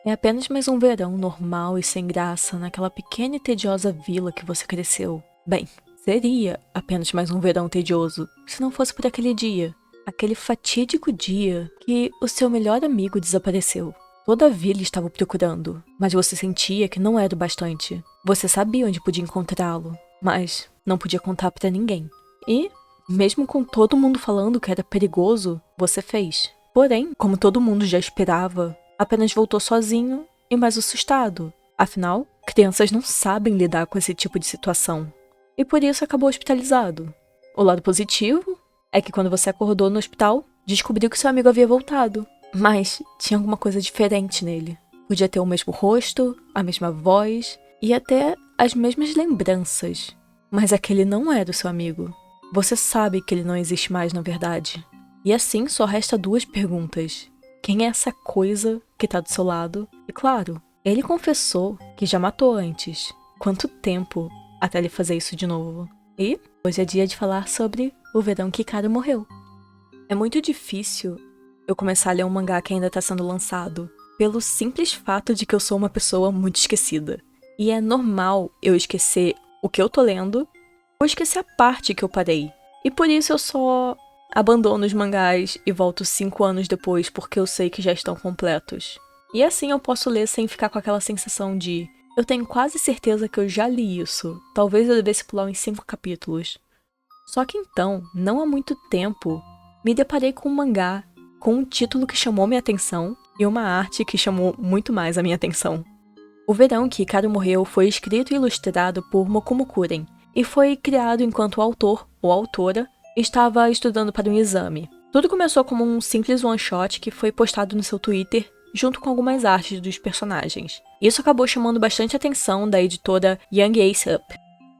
É apenas mais um verão normal e sem graça naquela pequena e tediosa vila que você cresceu. Bem, seria apenas mais um verão tedioso se não fosse por aquele dia. Aquele fatídico dia que o seu melhor amigo desapareceu. Toda a vila estava o procurando, mas você sentia que não era o bastante. Você sabia onde podia encontrá-lo, mas não podia contar pra ninguém. E, mesmo com todo mundo falando que era perigoso, você fez. Porém, como todo mundo já esperava, apenas voltou sozinho e mais assustado. Afinal, crianças não sabem lidar com esse tipo de situação. E por isso acabou hospitalizado. O lado positivo é que quando você acordou no hospital, descobriu que seu amigo havia voltado. Mas tinha alguma coisa diferente nele. Podia ter o mesmo rosto, a mesma voz e até as mesmas lembranças. Mas aquele não era o seu amigo. Você sabe que ele não existe mais na verdade. E assim só resta duas perguntas. Quem é essa coisa que tá do seu lado? E claro, ele confessou que já matou antes. Quanto tempo até ele fazer isso de novo? E hoje é dia de falar sobre o verão que Hikaru morreu. É muito difícil eu começar a ler um mangá que ainda tá sendo lançado, pelo simples fato de que eu sou uma pessoa muito esquecida. E é normal eu esquecer o que eu tô lendo, ou esquecer a parte que eu parei. E por isso eu só abandono os mangás e volto 5 anos depois porque eu sei que já estão completos. E assim eu posso ler sem ficar com aquela sensação de eu tenho quase certeza que eu já li isso, talvez eu devesse pular uns 5 capítulos. Só que então, não há muito tempo, me deparei com um mangá com um título que chamou minha atenção e uma arte que chamou muito mais a minha atenção. O Verão que Hikaru Morreu foi escrito e ilustrado por Mokumo Kuren e foi criado enquanto o autor ou autora estava estudando para um exame. Tudo começou como um simples one-shot que foi postado no seu Twitter junto com algumas artes dos personagens. Isso acabou chamando bastante atenção da editora Young Ace Up.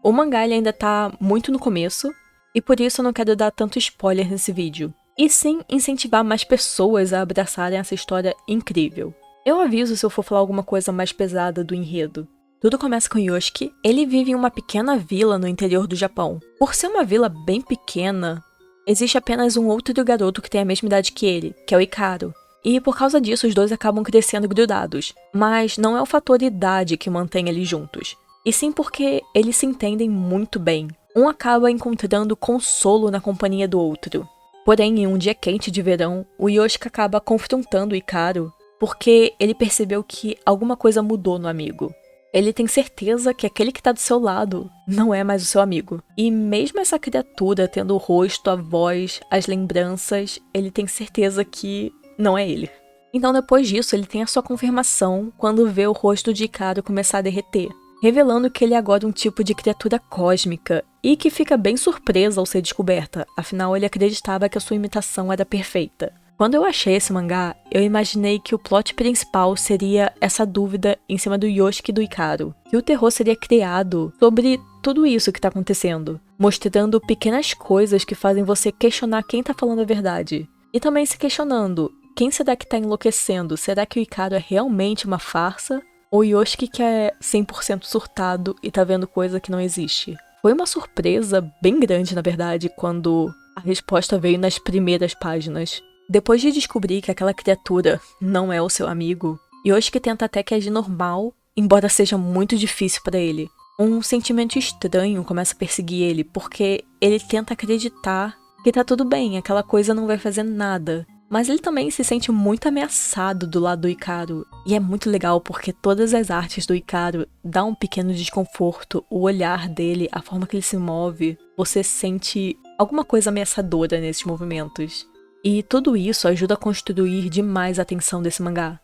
O mangá ele ainda tá muito no começo, e por isso eu não quero dar tanto spoiler nesse vídeo, e sim incentivar mais pessoas a abraçarem essa história incrível. Eu aviso se eu for falar alguma coisa mais pesada do enredo. Tudo começa com Yoshiki. Ele vive em uma pequena vila no interior do Japão. Por ser uma vila bem pequena, existe apenas um outro garoto que tem a mesma idade que ele, que é o Hikaru. E por causa disso os dois acabam crescendo grudados. Mas não é o fator idade que mantém eles juntos, e sim porque eles se entendem muito bem. Um acaba encontrando consolo na companhia do outro. Porém, em um dia quente de verão, o Yoshiki acaba confrontando o Hikaru porque ele percebeu que alguma coisa mudou no amigo. Ele tem certeza que aquele que tá do seu lado não é mais o seu amigo. E mesmo essa criatura tendo o rosto, a voz, as lembranças, ele tem certeza que não é ele. Então depois disso, ele tem a sua confirmação quando vê o rosto de Hikaru começar a derreter, revelando que ele é agora um tipo de criatura cósmica e que fica bem surpresa ao ser descoberta, afinal ele acreditava que a sua imitação era perfeita. Quando eu achei esse mangá, eu imaginei que o plot principal seria essa dúvida em cima do Yoshiki e do Hikaru, que o terror seria criado sobre tudo isso que tá acontecendo, mostrando pequenas coisas que fazem você questionar quem tá falando a verdade, e também se questionando, quem será que tá enlouquecendo? Será que o Hikaru é realmente uma farsa? Ou o Yoshiki que é 100% surtado e tá vendo coisa que não existe? Foi uma surpresa bem grande, na verdade, quando a resposta veio nas primeiras páginas. Depois de descobrir que aquela criatura não é o seu amigo, Yoshiki tenta até que agir normal, embora seja muito difícil pra ele. Um sentimento estranho começa a perseguir ele, porque ele tenta acreditar que tá tudo bem, aquela coisa não vai fazer nada. Mas ele também se sente muito ameaçado do lado do Hikaru. E é muito legal porque todas as artes do Hikaru dão um pequeno desconforto. O olhar dele, a forma que ele se move, você sente alguma coisa ameaçadora nesses movimentos. E tudo isso ajuda a construir demais a tensão desse mangá.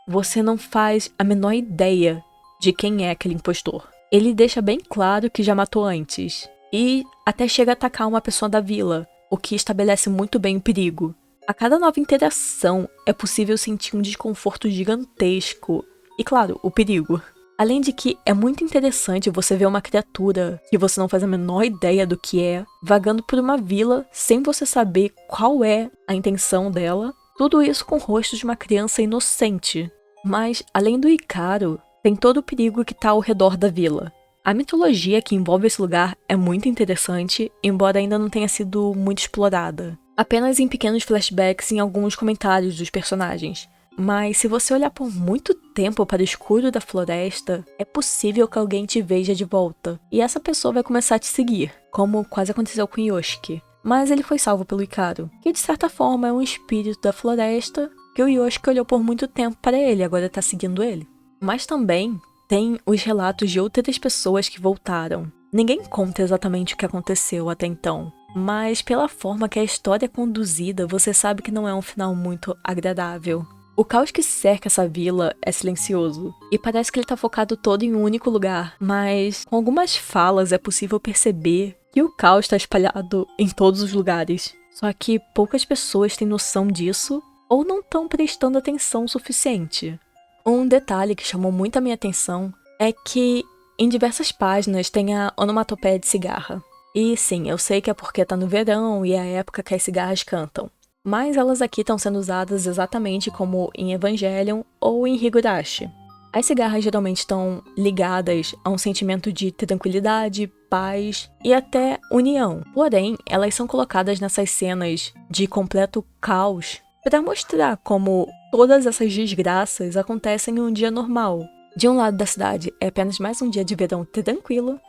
Você não faz a menor ideia de quem é aquele impostor. Ele deixa bem claro que já matou antes. E até chega a atacar uma pessoa da vila, o que estabelece muito bem o perigo. A cada nova interação é possível sentir um desconforto gigantesco e, claro, o perigo. Além de que é muito interessante você ver uma criatura que você não faz a menor ideia do que é, vagando por uma vila sem você saber qual é a intenção dela. Tudo isso com o rosto de uma criança inocente. Mas, além do Hikaru, tem todo o perigo que está ao redor da vila. A mitologia que envolve esse lugar é muito interessante, embora ainda não tenha sido muito explorada. Apenas em pequenos flashbacks em alguns comentários dos personagens. mas se você olhar por muito tempo para o escuro da floresta, é possível que alguém te veja de volta, e essa pessoa vai começar a te seguir, como quase aconteceu com Yoshiki. Mas ele foi salvo pelo Icaro, que de certa forma é um espírito da floresta, que o Yoshiki olhou por muito tempo para ele e agora tá seguindo ele. Mas também tem os relatos de outras pessoas que voltaram. Ninguém conta exatamente o que aconteceu até então, mas pela forma que a história é conduzida, você sabe que não é um final muito agradável. O caos que cerca essa vila é silencioso, e parece que ele tá focado todo em um único lugar, mas com algumas falas é possível perceber que o caos está espalhado em todos os lugares. Só que poucas pessoas têm noção disso, ou não estão prestando atenção o suficiente. Um detalhe que chamou muito a minha atenção é que em diversas páginas tem a onomatopeia de cigarra. E sim, eu sei que é porque tá no verão e é a época que as cigarras cantam. Mas elas aqui estão sendo usadas exatamente como em Evangelion ou em Higurashi. As cigarras geralmente estão ligadas a um sentimento de tranquilidade, paz e até união. Porém, elas são colocadas nessas cenas de completo caos para mostrar como todas essas desgraças acontecem em um dia normal. De um lado da cidade é apenas mais um dia de verão tranquilo,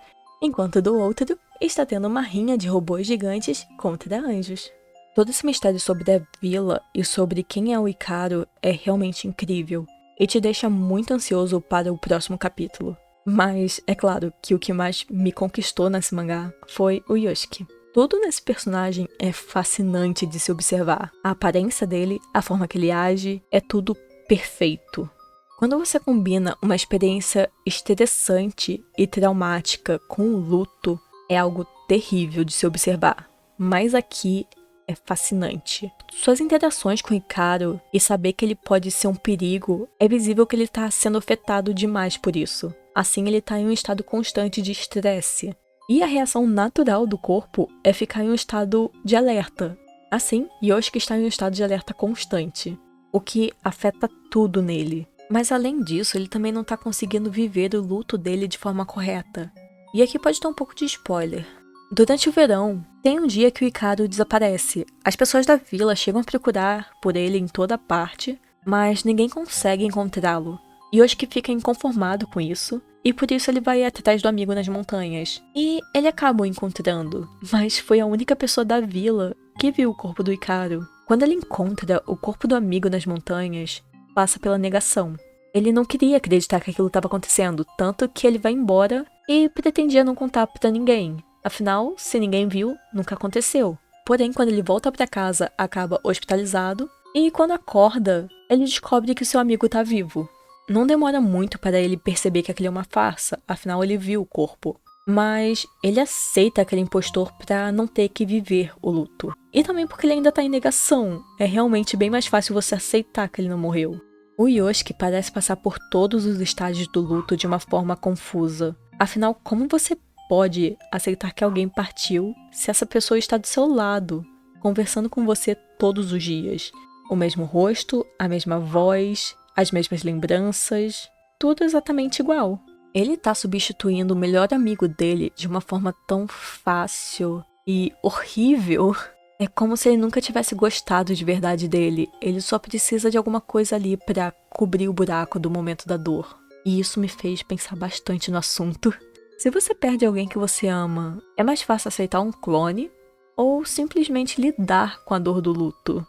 enquanto do outro está tendo uma rinha de robôs gigantes contra anjos. Todo esse mistério sobre a vila e sobre quem é o Icaro é realmente incrível e te deixa muito ansioso para o próximo capítulo. Mas é claro que o que mais me conquistou nesse mangá foi o Yoshiki. Tudo nesse personagem é fascinante de se observar. A aparência dele, a forma que ele age, é tudo perfeito. Quando você combina uma experiência estressante e traumática com o luto, é algo terrível de se observar. Mas aqui é fascinante. Suas interações com o Icaro e saber que ele pode ser um perigo, é visível que ele está sendo afetado demais por isso. Assim, ele está em um estado constante de estresse. E a reação natural do corpo é ficar em um estado de alerta. Assim, Yoshiki está em um estado de alerta constante, o que afeta tudo nele. Mas além disso, ele também não está conseguindo viver o luto dele de forma correta. E aqui pode ter um pouco de spoiler. Durante o verão, tem um dia que o Icaro desaparece. As pessoas da vila chegam a procurar por ele em toda parte, mas ninguém consegue encontrá-lo. Yoshiki fica inconformado com isso, e por isso ele vai atrás do amigo nas montanhas. E ele acaba o encontrando, mas foi a única pessoa da vila que viu o corpo do Icaro. Quando ele encontra o corpo do amigo nas montanhas, passa pela negação. Ele não queria acreditar que aquilo estava acontecendo, tanto que ele vai embora e pretendia não contar pra ninguém. Afinal, se ninguém viu, nunca aconteceu. Porém, quando ele volta pra casa, acaba hospitalizado, e quando acorda, ele descobre que seu amigo tá vivo. Não demora muito para ele perceber que aquilo é uma farsa, afinal ele viu o corpo. Mas ele aceita aquele impostor pra não ter que viver o luto. E também porque ele ainda tá em negação. É realmente bem mais fácil você aceitar que ele não morreu. O Yoshiki parece passar por todos os estágios do luto de uma forma confusa. Afinal, como você pode aceitar que alguém partiu se essa pessoa está do seu lado, conversando com você todos os dias? O mesmo rosto, a mesma voz, as mesmas lembranças, tudo exatamente igual. Ele tá substituindo o melhor amigo dele de uma forma tão fácil e horrível. É como se ele nunca tivesse gostado de verdade dele. Ele só precisa de alguma coisa ali pra cobrir o buraco do momento da dor. E isso me fez pensar bastante no assunto. Se você perde alguém que você ama, é mais fácil aceitar um clone ou simplesmente lidar com a dor do luto?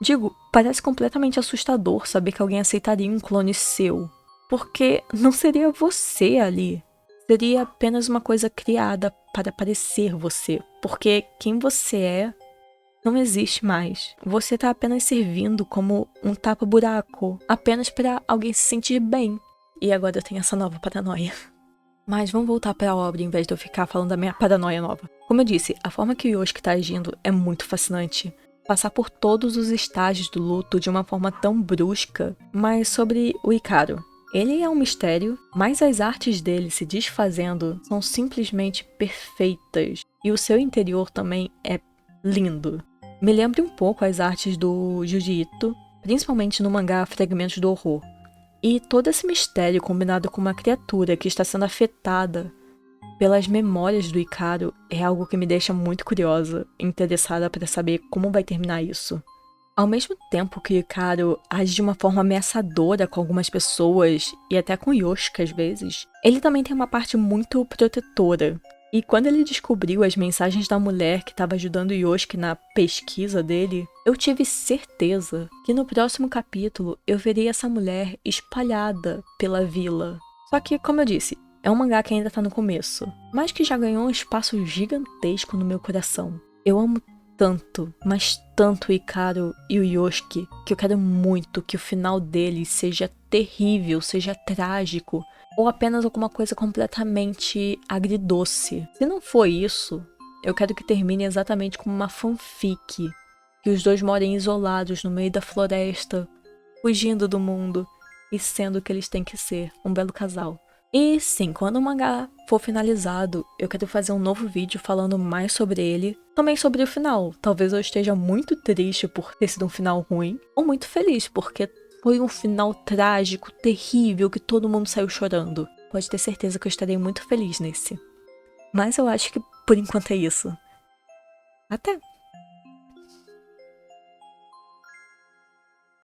Digo, parece completamente assustador saber que alguém aceitaria um clone seu, porque não seria você ali. Seria apenas uma coisa criada para parecer você, porque quem você é não existe mais. Você tá apenas servindo como um tapa-buraco, apenas para alguém se sentir bem. E agora eu tenho essa nova paranoia. Mas vamos voltar para a obra em vez de eu ficar falando da minha paranoia nova. Como eu disse, a forma que o Yoshiki tá agindo é muito fascinante. Passar por todos os estágios do luto de uma forma tão brusca. Mas sobre o Icaro. Ele é um mistério, mas as artes dele se desfazendo são simplesmente perfeitas. E o seu interior também é lindo. Me lembra um pouco as artes do Junji Ito, principalmente no mangá Fragmentos do Horror. E todo esse mistério combinado com uma criatura que está sendo afetada pelas memórias do Icaro é algo que me deixa muito curiosa e interessada para saber como vai terminar isso. Ao mesmo tempo que o Hikaru age de uma forma ameaçadora com algumas pessoas, e até com Yoshiki às vezes, ele também tem uma parte muito protetora. E quando ele descobriu as mensagens da mulher que estava ajudando Yoshiki na pesquisa dele, eu tive certeza que no próximo capítulo eu veria essa mulher espalhada pela vila. Só que, como eu disse, é um mangá que ainda tá no começo, mas que já ganhou um espaço gigantesco no meu coração. Eu amo tanto, mas tanto o Hikaru e o Yoshiki, que eu quero muito que o final deles seja terrível, seja trágico, ou apenas alguma coisa completamente agridoce. Se não for isso, eu quero que termine exatamente como uma fanfic, que os dois morem isolados no meio da floresta, fugindo do mundo e sendo o que eles têm que ser, um belo casal. E sim, quando o mangá for finalizado, eu quero fazer um novo vídeo falando mais sobre ele, também sobre o final. Talvez eu esteja muito triste por ter sido um final ruim, ou muito feliz porque foi um final trágico, terrível, que todo mundo saiu chorando. Pode ter certeza que eu estarei muito feliz nesse. Mas eu acho que por enquanto é isso. Até!